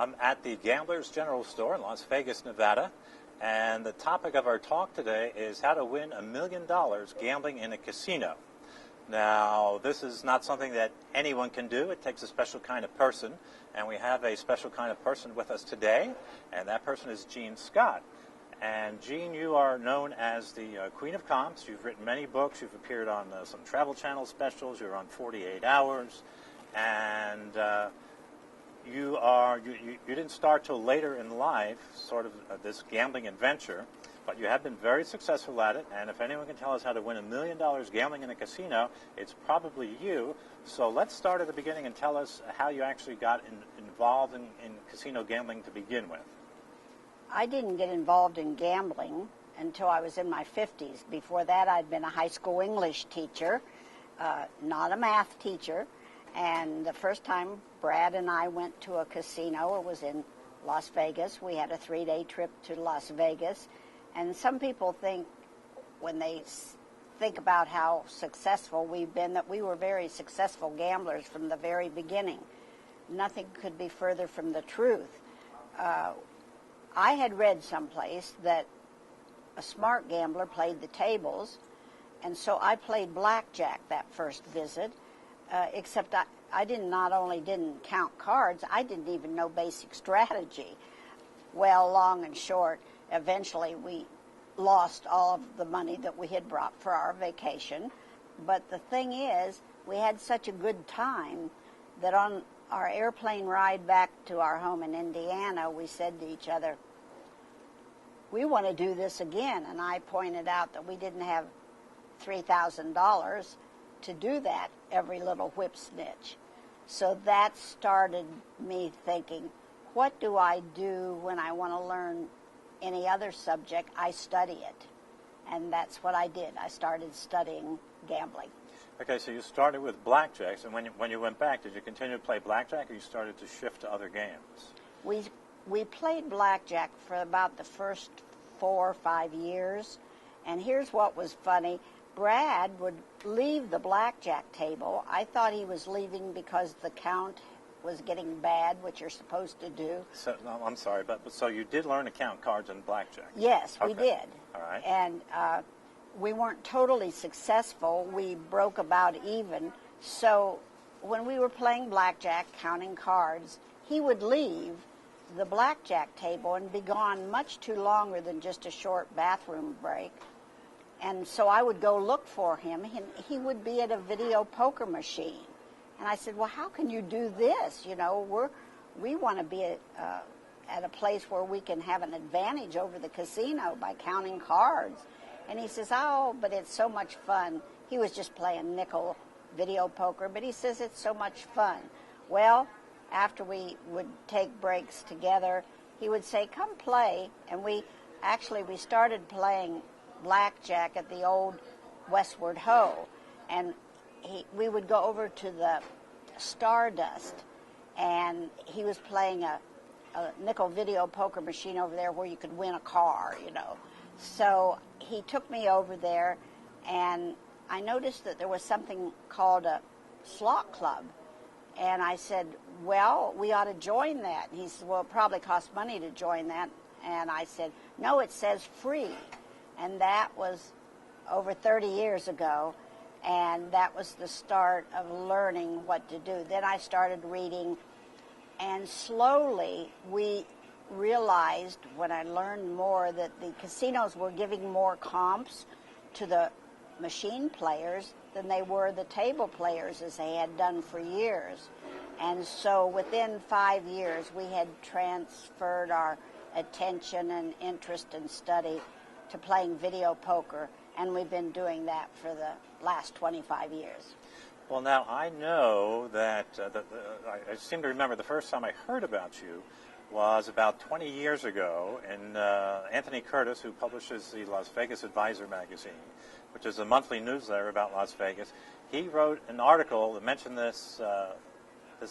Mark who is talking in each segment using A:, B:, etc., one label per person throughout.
A: I'm at the Gamblers General Store in Las Vegas, Nevada, and the topic of our talk today is how to win $1 million gambling in a casino. Now, this is not something that anyone can do. It takes a special kind of person, and we have a special kind of person with us today, and that person is Jean Scott. And Jean, you are known as the Queen of Comps. You've written many books. You've appeared on some Travel Channel specials. You're on 48 Hours, and you didn't start till later in life, sort of this gambling adventure, but you have been very successful at it. And if anyone can tell us how to win $1 million gambling in a casino, it's probably you. So let's start at the beginning and tell us how you actually got involved in casino gambling to begin with.
B: I didn't get involved in gambling until I was in my 50s. Before that, I'd been a high school English teacher, not a math teacher. And the first time Brad and I went to a casino, it was in Las Vegas. We had a 3-day trip to Las Vegas. And some people think, when they think about how successful we've been, that we were very successful gamblers from the very beginning. Nothing could be further from the truth. I had read someplace that a smart gambler played the tables, and so I played blackjack that first visit, except I not only didn't count cards, I didn't even know basic strategy. Well, long and short, eventually we lost all of the money that we had brought for our vacation. But the thing is, we had such a good time that on our airplane ride back to our home in Indiana, we said to each other, we want to do this again. And I pointed out that we didn't have $3,000 to do that every little whip snitch. So that started me thinking, what do I do when I want to learn any other subject? I study it. And that's what I did. I started studying gambling.
A: Okay, so you started with blackjack, and when you went back, did you continue to play blackjack, or you started to shift to other games?
B: We played blackjack for about the first 4 or 5 years, and here's what was funny. Brad would leave the blackjack table. I thought he was leaving because the count was getting bad, which you're supposed to do.
A: So, no, I'm sorry, but so you did learn to count cards in blackjack?
B: Yes, we did.
A: All right.
B: And we weren't totally successful. We broke about even. So when we were playing blackjack, counting cards, he would leave the blackjack table and be gone much too longer than just a short bathroom break. And so I would go look for him, and he would be at a video poker machine. And I said, well, how can you do this? You know, we want to be at a place where we can have an advantage over the casino by counting cards. And he says, oh, but it's so much fun. He was just playing nickel video poker, but he says it's so much fun. Well, after we would take breaks together, he would say, come play. And we started playing blackjack at the old Westward Ho. And we would go over to the Stardust, and he was playing a nickel video poker machine over there where you could win a car, you know. So he took me over there, and I noticed that there was something called a slot club. And I said, well, we ought to join that. And he said, well, it probably costs money to join that. And I said, no, it says free. And that was over 30 years ago. And that was the start of learning what to do. Then I started reading, and slowly we realized, when I learned more, that the casinos were giving more comps to the machine players than they were the table players, as they had done for years. And so within 5 years, we had transferred our attention and interest and study to playing video poker, and we've been doing that for the last 25 years.
A: Well, now, I know that I seem to remember the first time I heard about you was about 20 years ago, and Anthony Curtis, who publishes the Las Vegas Advisor magazine, which is a monthly newsletter about Las Vegas, he wrote an article that mentioned this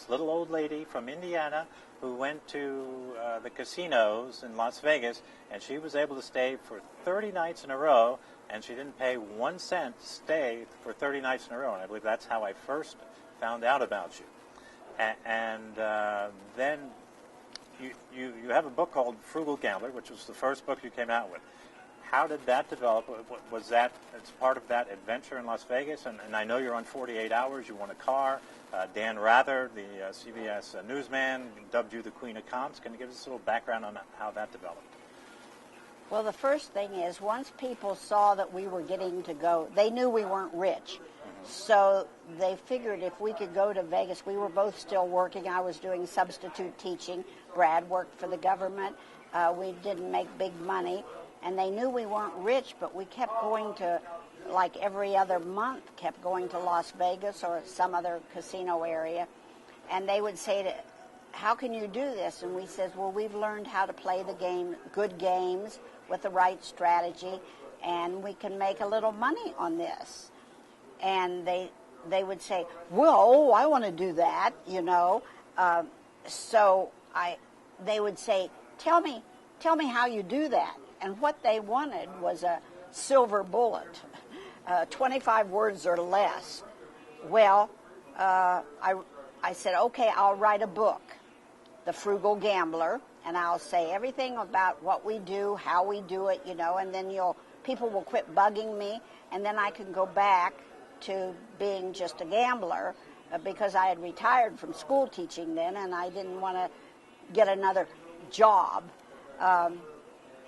A: little old lady from Indiana who went to the casinos in Las Vegas, and she was able to stay for 30 nights in a row, and she didn't pay 1 cent to stay for 30 nights in a row. And I believe that's how I first found out about you. And then you have a book called Frugal Gambler, which was the first book you came out with. How did that develop? Was that as part of that adventure in Las Vegas? And I know you're on 48 Hours. You won a car. Dan Rather, the CBS newsman, dubbed you the Queen of Comps. Can you give us a little background on how that developed?
B: Well, the first thing is, once people saw that we were getting to go, they knew we weren't rich. So they figured if we could go to Vegas, we were both still working. I was doing substitute teaching. Brad worked for the government. We didn't make big money. And they knew we weren't rich, but we kept going to, like every other month, kept going to Las Vegas or some other casino area. And they would say, how can you do this? And we said, well, we've learned how to play the game, good games with the right strategy, and we can make a little money on this. And they would say, well, I want to do that, you know. They would say, tell me how you do that. And what they wanted was a silver bullet, 25 words or less. Well, I said, okay, I'll write a book, The Frugal Gambler, and I'll say everything about what we do, how we do it, you know, and then people will quit bugging me, and then I can go back to being just a gambler because I had retired from school teaching then, and I didn't want to get another job.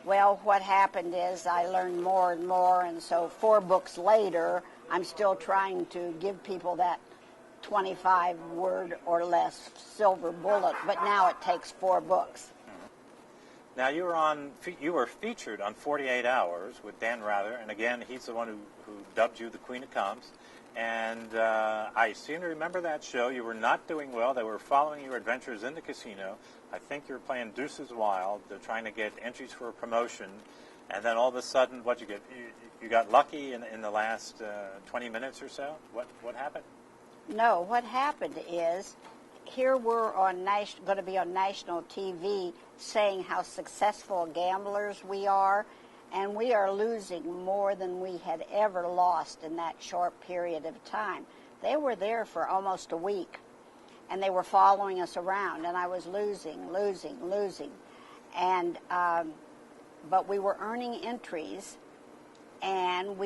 B: Well, what happened is I learned more and more, and so 4 books later, I'm still trying to give people that 25-word or less silver bullet, but now it takes 4 books.
A: Now you were featured on 48 Hours with Dan Rather, and again, he's the one who dubbed you the Queen of Comps. And I seem to remember that show. You were not doing well. They were following your adventures in the casino. I think you were playing Deuces Wild. They're trying to get entries for a promotion. And then all of a sudden, what'd you get? You got lucky in the last 20 minutes or so? What happened?
B: No, what happened is here we're going to be on national TV saying how successful gamblers we are, and we are losing more than we had ever lost in that short period of time. They were there for almost a week, and they were following us around, and I was losing. And but we were earning entries, and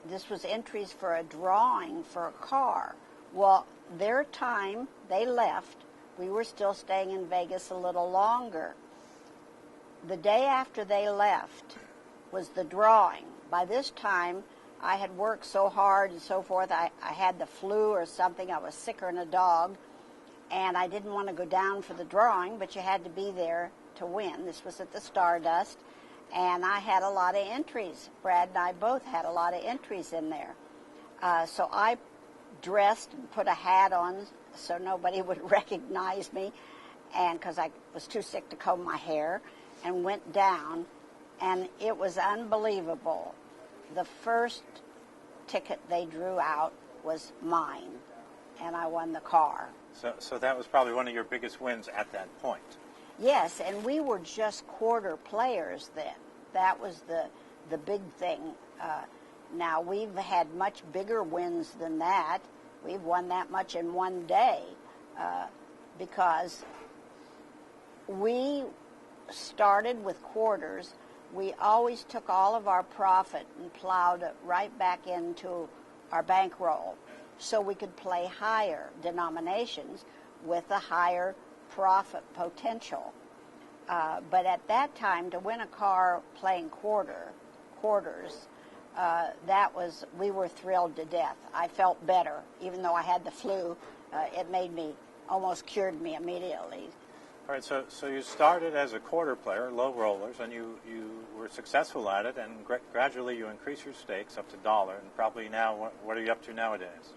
B: this was entries for a drawing for a car. Well, their time, they left. We were still staying in Vegas a little longer. The day after they left was the drawing. By this time, I had worked so hard and so forth. I had the flu or something. I was sicker than a dog, and I didn't want to go down for the drawing, but you had to be there to win. This was at the Stardust, and I had a lot of entries. Brad and I both had a lot of entries in there. So I dressed and put a hat on so nobody would recognize me, and because I was too sick to comb my hair, and went down, and it was unbelievable. The first ticket they drew out was mine, and I won the car.
A: So that was probably one of your biggest wins at that point.
B: Yes, and we were just quarter players then. That was the big thing. Now, we've had much bigger wins than that. We've won that much in one day because we started with quarters. We always took all of our profit and plowed it right back into our bankroll so we could play higher denominations with a higher profit potential. But at that time, to win a car playing quarters, we were thrilled to death. I felt better, even though I had the flu. It almost cured me immediately.
A: All right, so you started as a quarter player, low rollers, and you were successful at it, and gradually you increased your stakes up to $1, and probably now, what are you up to nowadays?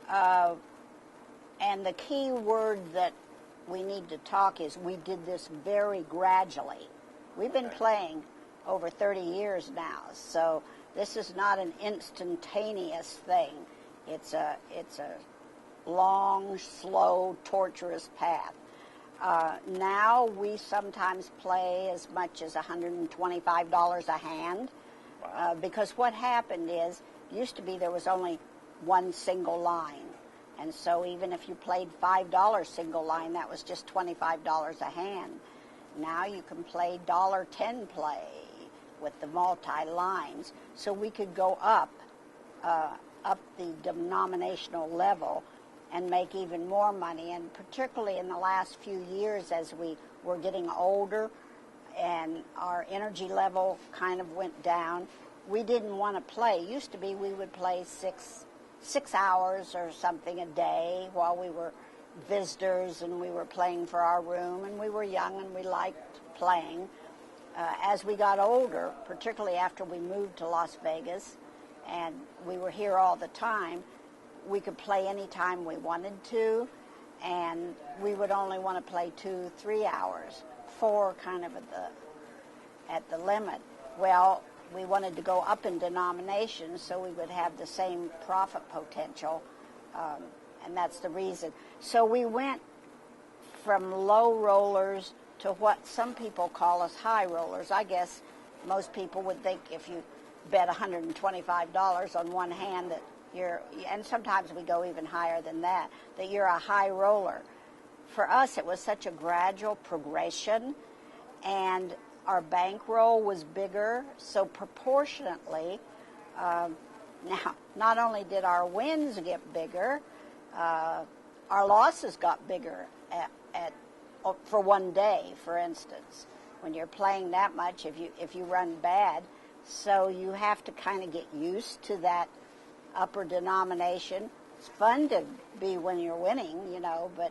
B: And the key word that we need to talk is we did this very gradually. We've been playing over 30 years now, so this is not an instantaneous thing. It's a long, slow, torturous path. Now we sometimes play as much as $125 a hand.
A: Wow.
B: Because what happened is, used to be there was only one single line. And so even if you played $5 single line, that was just $25 a hand. Now you can play $1.10 play with the multi-lines. So we could go up the denominational level and make even more money. And particularly in the last few years, as we were getting older and our energy level kind of went down, we didn't want to play. It used to be we would play six hours or something a day while we were visitors and we were playing for our room, and we were young and we liked playing. As we got older, particularly after we moved to Las Vegas and we were here all the time, we could play any time we wanted to, and we would only want to play 2-3 hours, 4 kind of at the limit. Well, we wanted to go up in denomination so we would have the same profit potential, and that's the reason. So we went from low rollers to what some people call us high rollers. I guess most people would think if you bet $125 on one hand that you're, and sometimes we go even higher than that, that you're a high roller. For us, it was such a gradual progression, and our bankroll was bigger, so proportionately, now, not only did our wins get bigger, our losses got bigger for one day, for instance. When you're playing that much, if you run bad, so you have to kind of get used to that upper denomination. It's fun to be when you're winning, but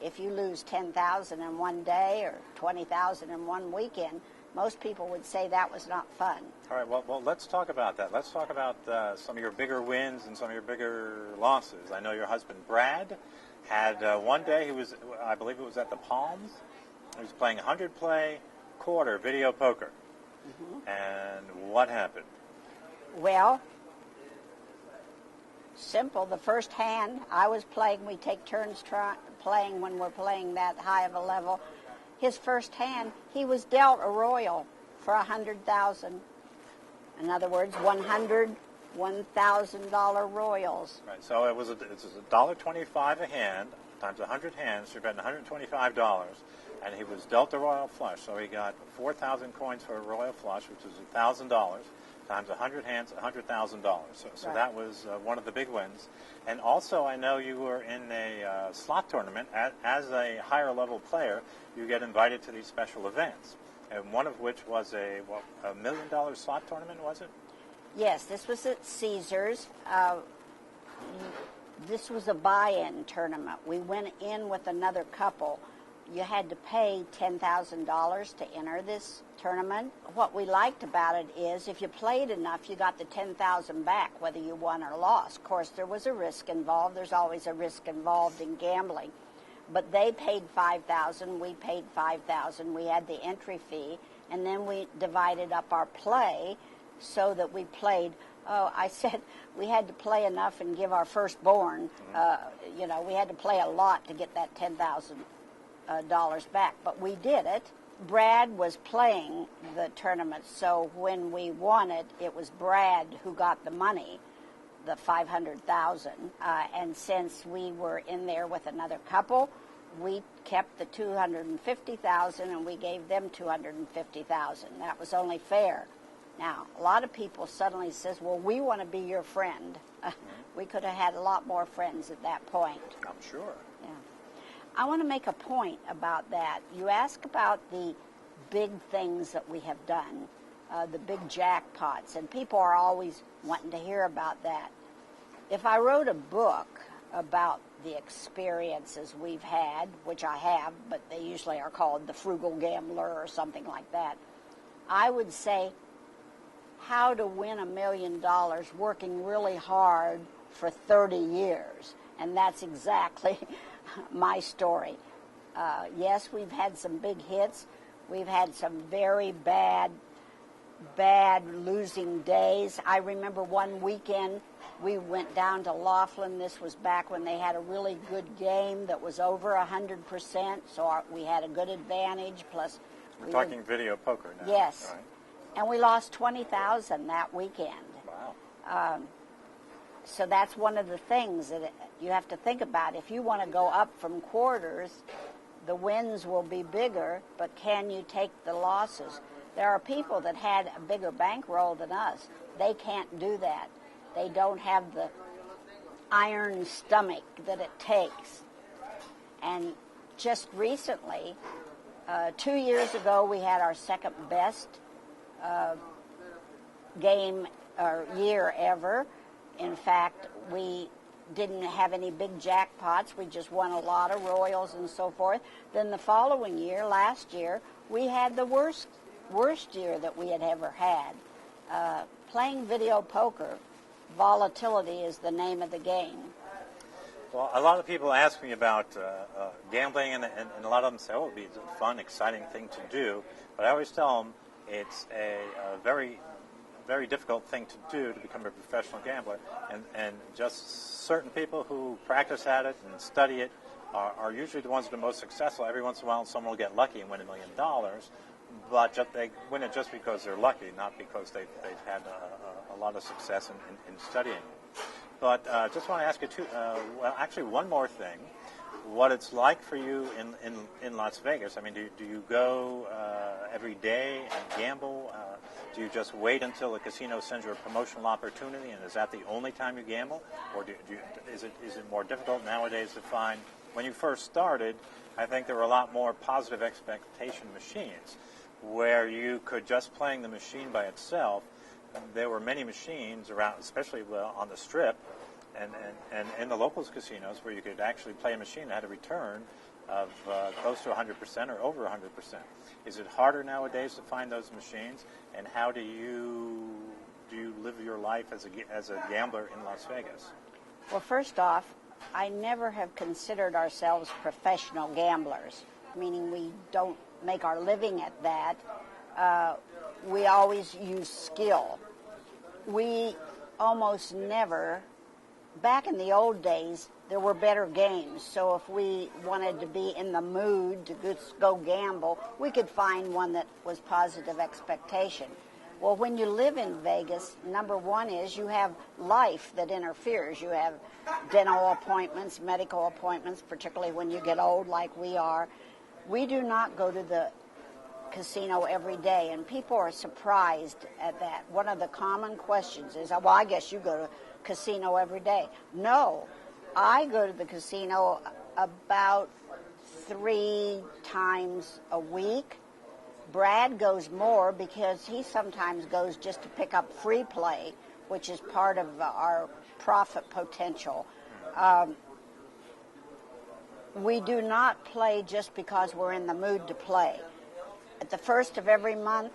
B: if you lose 10,000 in one day or 20,000 in one weekend, most people would say that was not fun.
A: All right, well, let's talk about that. Let's talk about some of your bigger wins and some of your bigger losses. I know your husband, Brad, had one day, I believe it was at the Palms. He was playing 100-play quarter video poker. Mm-hmm. And what happened?
B: Well, simple. The first hand I was playing, we take turns playing when we're playing that high of a level. His first hand, he was dealt a royal for $100,000. In other words, $1,000 royals.
A: Right. So it's $1.25 a hand times 100 hands. You're betting $125, and he was dealt a royal flush. So he got 4,000 coins for a royal flush, which is $1,000 times 100 hands, $100,000. So right. That was one of the big wins. And also, I know you were in a slot tournament. As a higher level player, you get invited to these special events, and one of which was a $1 million slot tournament, was it?
B: Yes, this was at Caesars. This was a buy-in tournament. We went in with another couple. You had to pay $10,000 to enter this tournament. What we liked about it is if you played enough, you got the $10,000 back, whether you won or lost. Of course, there was a risk involved. There's always a risk involved in gambling. But they paid $5,000, we paid $5,000. We had the entry fee, and then we divided up our play so that we played. I said we had to play enough and give our firstborn. We had to play a lot to get that $10,000 back, but we did it. Brad was playing the tournament, so when we won it, it was Brad who got the money, the $500,000. And since we were in there with another couple, we kept the $250,000 and we gave them $250,000. That was only fair. Now, a lot of people suddenly says, well, we want to be your friend. We could have had a lot more friends at that point.
A: I'm sure.
B: Yeah. I want to make a point about that. You ask about the big things that we have done, the big jackpots, and people are always wanting to hear about that. If I wrote a book about the experiences we've had, which I have, but they usually are called The Frugal Gambler or something like that, I would say how to win $1 million working really hard for 30 years. And that's exactly my story. Yes, we've had some big hits. We've had some very bad losing days. I remember one weekend we went down to Laughlin. This was back when they had a really good game that was over 100%, so we had a good advantage. Plus,
A: we're talking video poker now.
B: Yes.
A: Right.
B: And we lost $20,000 that weekend.
A: Wow.
B: So that's one of the things that you have to think about. If you want to go up from quarters, the wins will be bigger, but can you take the losses? There are people that had a bigger bankroll than us. They can't do that. They don't have the iron stomach that it takes. And just recently, 2 years ago, we had our second best game or year ever. In fact, we didn't have any big jackpots. We just won a lot of royals and so forth. Then the following year, last year, we had the worst year that we had ever had. Playing video poker, volatility is the name of the game.
A: Well, a lot of people ask me about gambling, and a lot of them say, oh, it would be a fun, exciting thing to do. But I always tell them it's a very, very difficult thing to do to become a professional gambler. And just certain people who practice at it and study it are usually the ones that are most successful. Every once in a while, someone will get lucky and win $1 million. But they win it just because they're lucky, not because they've had a lot of success in studying. But just want to ask you actually one more thing. What it's like for you in Las Vegas. I mean, do you go every day and gamble? Do you just wait until the casino sends you a promotional opportunity, and is that the only time you gamble? Or is it more difficult nowadays to find? When you first started, I think there were a lot more positive expectation machines, where you could just playing the machine by itself. There were many machines around, especially on the Strip, and in the locals casinos, where you could actually play a machine that had a return of close to 100% or over 100%. Is it harder nowadays to find those machines? And how do you live your life as a gambler in Las Vegas?
B: Well, first off, I never have considered ourselves professional gamblers, meaning we don't make our living at that. We always use skill. We almost never, back in the old days, there were better games. So if we wanted to be in the mood to go gamble, we could find one that was positive expectation. Well, when you live in Vegas, number one is you have life that interferes. You have dental appointments, medical appointments, particularly when you get old like we are. We do not go to the casino every day, and people are surprised at that. One of the common questions is, well, I guess you go to casino every day. No, I go to the casino about 3 times a week. Brad goes more because he sometimes goes just to pick up free play, which is part of our profit potential. We do not play just because we're in the mood to play. At the first of every month,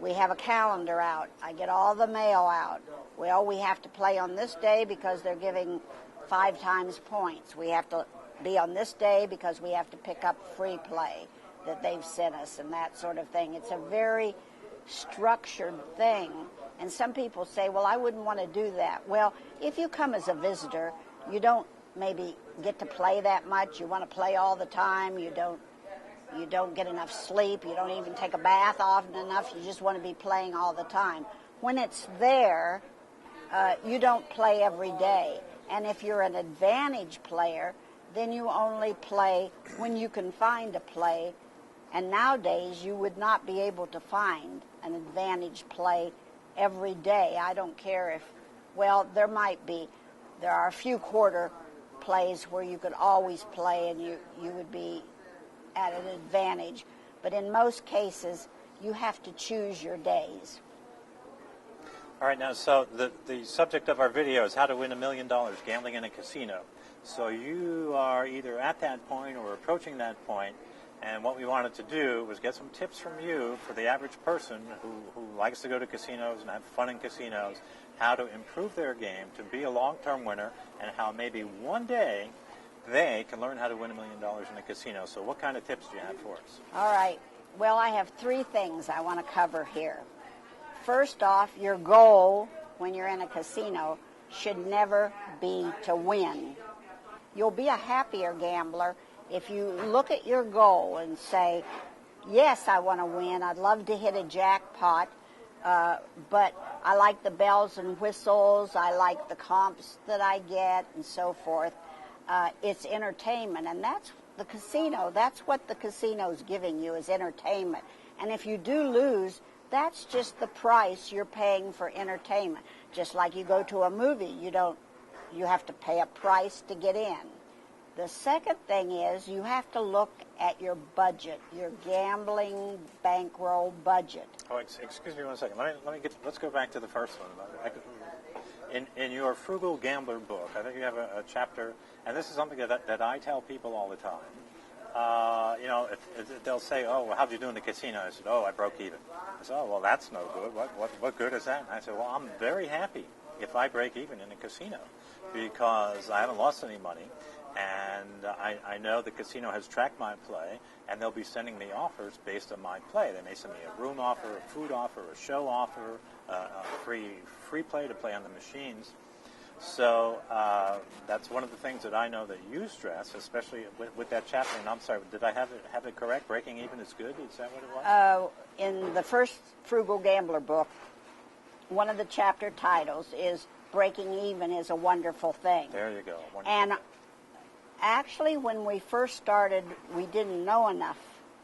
B: we have a calendar out. I get all the mail out. Well, we have to play on this day because they're giving 5 times points. We have to be on this day because we have to pick up free play that they've sent us and that sort of thing. It's a very structured thing. And some people say, well, I wouldn't want to do that. Well, if you come as a visitor, you don't maybe get to play that much. You want to play all the time. You don't get enough sleep. You don't even take a bath often enough. You just want to be playing all the time. When it's there, you don't play every day. And if you're an advantage player, then you only play when you can find a play. And nowadays, you would not be able to find an advantage play every day. I don't care if, well, there are a few quarter plays where you could always play and you would be at an advantage. But in most cases, you have to choose your days.
A: All right, now, so the subject of our video is how to win $1 million gambling in a casino. So you are either at that point or approaching that point, and what we wanted to do was get some tips from you for the average person who likes to go to casinos and have fun in casinos, how to improve their game to be a long-term winner, and how maybe one day they can learn how to win $1 million in a casino. So what kind of tips do you have for us?
B: All right. Well, I have 3 things I want to cover here. First off, your goal when you're in a casino should never be to win. You'll be a happier gambler if you look at your goal and say, yes, I want to win. I'd love to hit a jackpot, but I like the bells and whistles. I like the comps that I get and so forth. It's entertainment, and that's the casino, that's what the casino's giving you is entertainment. And if you do lose, that's just the price you're paying for entertainment. Just like you go to a movie, you have to pay a price to get in. The second thing is you have to look at your budget, your gambling bankroll budget.
A: Oh, excuse me one second. Let's go back to the first one. In your Frugal Gambler book, I think you have a chapter, and this is something that I tell people all the time. If they'll say, "Oh, well, how'd you do in the casino?" I said, "Oh, I broke even." I said, "Oh, well, that's no good. What good is that?" And I said, "Well, I'm very happy if I break even in a casino because I haven't lost any money, and I know the casino has tracked my play, and they'll be sending me offers based on my play. They may send me a room offer, a food offer, a show offer, a free play to play on the machines." So that's one of the things that I know that you stress, especially with that chapter. And I'm sorry, did I have it correct? Breaking even is good? Is that what it was?
B: In the first Frugal Gambler book, one of the chapter titles is "Breaking Even is a Wonderful Thing."
A: There you go. Wonderful.
B: And actually, when we first started, we didn't know enough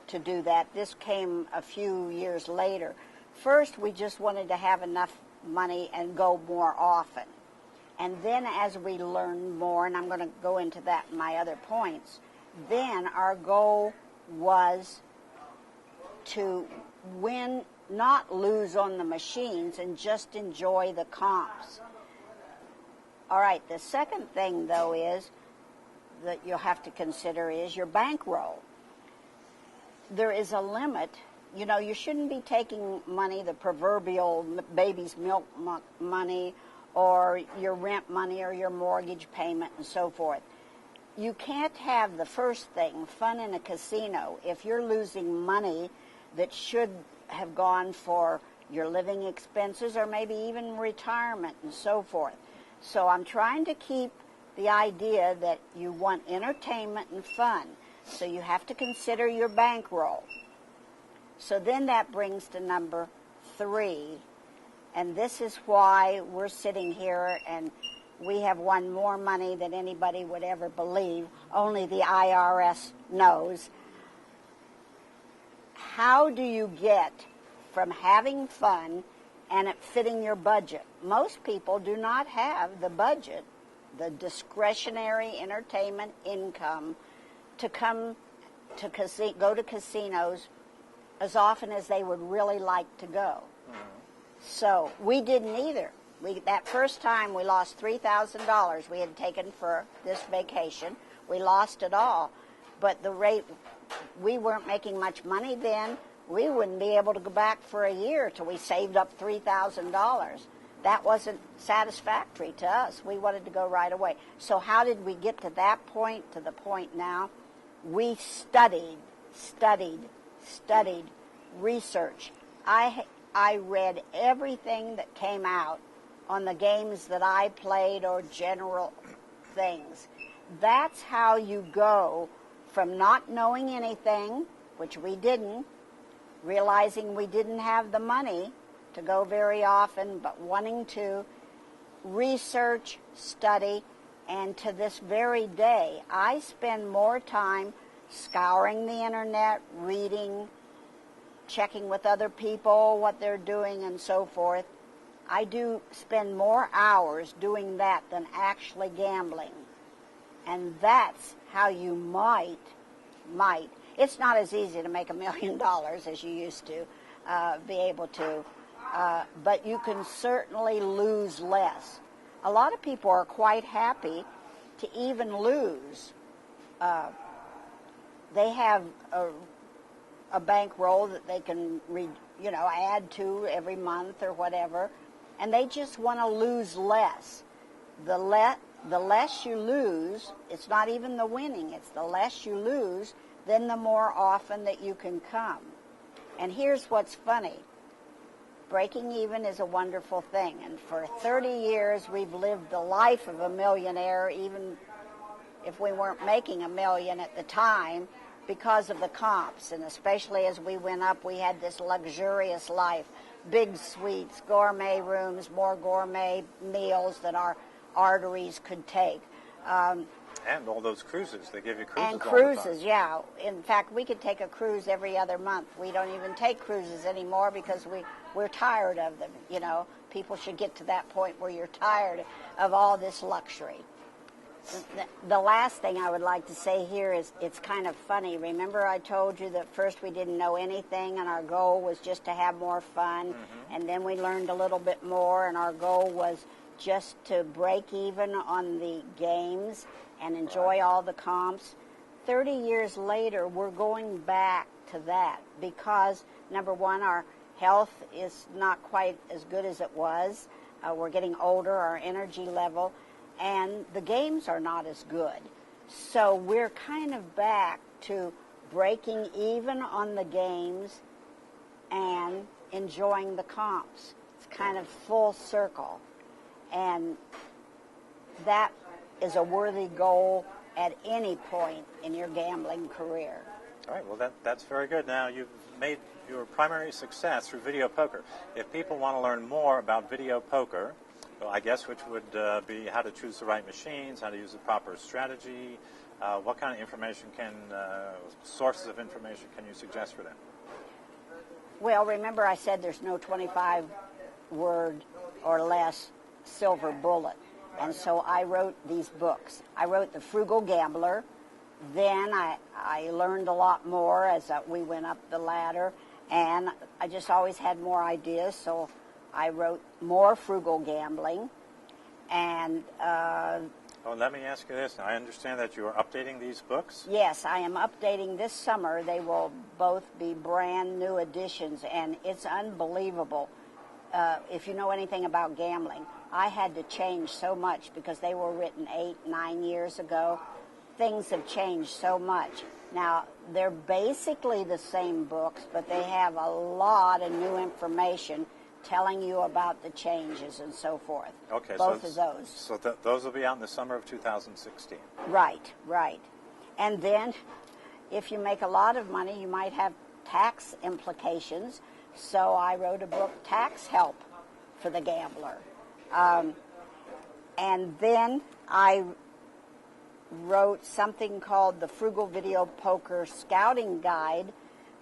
B: to do that. This came a few years later. First, we just wanted to have enough money and go more often. And then as we learned more, and I'm going to go into that in my other points, then our goal was to win, not lose on the machines, and just enjoy the comps. All right, the second thing, though, is that you'll have to consider is your bankroll. There is a limit. You know, you shouldn't be taking money, the proverbial baby's milk money, or your rent money, or your mortgage payment, and so forth. You can't have the first thing, fun in a casino, if you're losing money that should have gone for your living expenses or maybe even retirement and so forth. So I'm trying to keep the idea that you want entertainment and fun. So you have to consider your bankroll. So then that brings to number 3. And this is why we're sitting here and we have won more money than anybody would ever believe. Only the IRS knows. How do you get from having fun and it fitting your budget? Most people do not have the budget, the discretionary entertainment income to come to go to casinos as often as they would really like to go. So we didn't either. That first time we lost $3,000 we had taken for this vacation. We lost it all. But the rate, we weren't making much money then. We wouldn't be able to go back for a year till we saved up $3,000. That wasn't satisfactory to us. We wanted to go right away. So how did we get to that point, to the point now? We studied, research. I read everything that came out on the games that I played or general things. That's how you go from not knowing anything, which we didn't, realizing we didn't have the money to go very often, but wanting to research, study, and to this very day, I spend more time scouring the internet, reading, checking with other people what they're doing and so forth. I do spend more hours doing that than actually gambling. And that's how you might. It's not as easy to make $1 million as you used to be able to, but you can certainly lose less. A lot of people are quite happy to even lose. They have a bankroll that they can add to every month or whatever, and they just want to lose less. The less you lose, it's not even the winning, it's the less you lose, then the more often that you can come. And here's what's funny. Breaking even is a wonderful thing, and for 30 years we've lived the life of a millionaire, even if we weren't making $1 million at the time, because of the comps. And especially as we went up, we had this luxurious life, big suites, gourmet rooms, more gourmet meals than our arteries could take.
A: And And all those cruises. They give you cruises
B: And
A: all the time.
B: cruises, yeah. In fact, we could take a cruise every other month. We don't even take cruises anymore because we're tired of them, you know. People should get to that point where you're tired of all this luxury. The last thing I would like to say here is it's kind of funny. Remember I told you that first we didn't know anything and our goal was just to have more fun, and then we learned a little bit more, and our goal was just to break even on the games and enjoy all the comps. 30 years later, we're going back to that because, number one, our health is not quite as good as it was. We're getting older, our energy level, and the games are not as good. So we're kind of back to breaking even on the games and enjoying the comps. It's kind of full circle. And that is a worthy goal at any point in your gambling career.
A: All right, well, that's very good. Now, you've made your primary success through video poker. If people want to learn more about video poker, well, I guess which would be how to choose the right machines, how to use the proper strategy, what kind of information sources of information can you suggest for them?
B: Well, remember I said there's no 25-word or less silver bullet. And so I wrote these books. I wrote The Frugal Gambler. Then I learned a lot more as we went up the ladder. And I just always had more ideas, so I wrote more Frugal Gambling. And
A: let me ask you this. I understand that you are updating these books.
B: Yes, I am updating this summer. They will both be brand new editions, and it's unbelievable. If you know anything about gambling, I had to change so much because they were written 8-9 years ago. Things have changed so much. Now, they're basically the same books, but they have a lot of new information telling you about the changes and so forth.
A: Okay,
B: both of those.
A: So those will be out in the summer of 2016.
B: Right. And then, if you make a lot of money, you might have tax implications. So I wrote a book, Tax Help for the Gambler. And then I wrote something called the Frugal Video Poker Scouting Guide,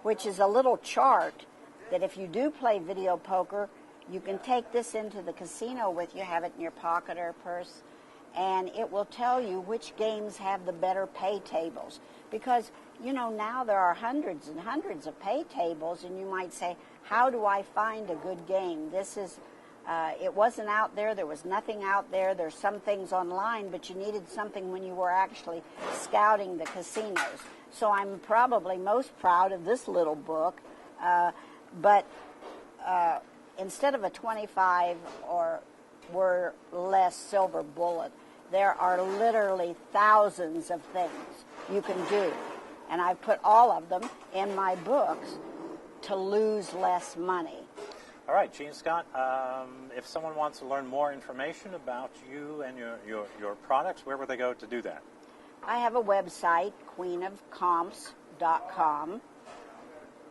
B: which is a little chart that if you do play video poker, you can take this into the casino with you, have it in your pocket or purse, and it will tell you which games have the better pay tables. Because, you know, now there are hundreds and hundreds of pay tables, and you might say, how do I find a good game? It wasn't out there. There was nothing out there. There's some things online, but you needed something when you were actually scouting the casinos. So I'm probably most proud of this little book. But instead of a 25 or less silver bullet, there are literally thousands of things you can do. And I've put all of them in my books to lose less money.
A: All right, Gene Scott, if someone wants to learn more information about you and your products, where would they go to do that?
B: I have a website, queenofcomps.com,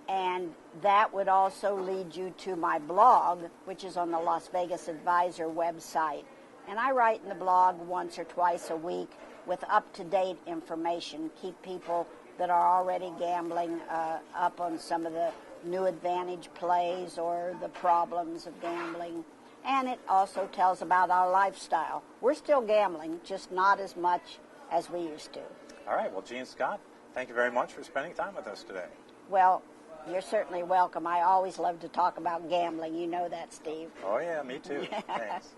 B: and that would also lead you to my blog, which is on the Las Vegas Advisor website. And I write in the blog once or twice a week with up-to-date information, keep people that are already gambling up on some of the new advantage plays or the problems of gambling. And it also tells about our lifestyle. We're still gambling, just not as much as we used to.
A: All right. Well, Gene Scott, thank you very much for spending time with us today.
B: Well, you're certainly welcome. I always love to talk about gambling. You know that, Steve.
A: Oh, yeah, me too. Thanks.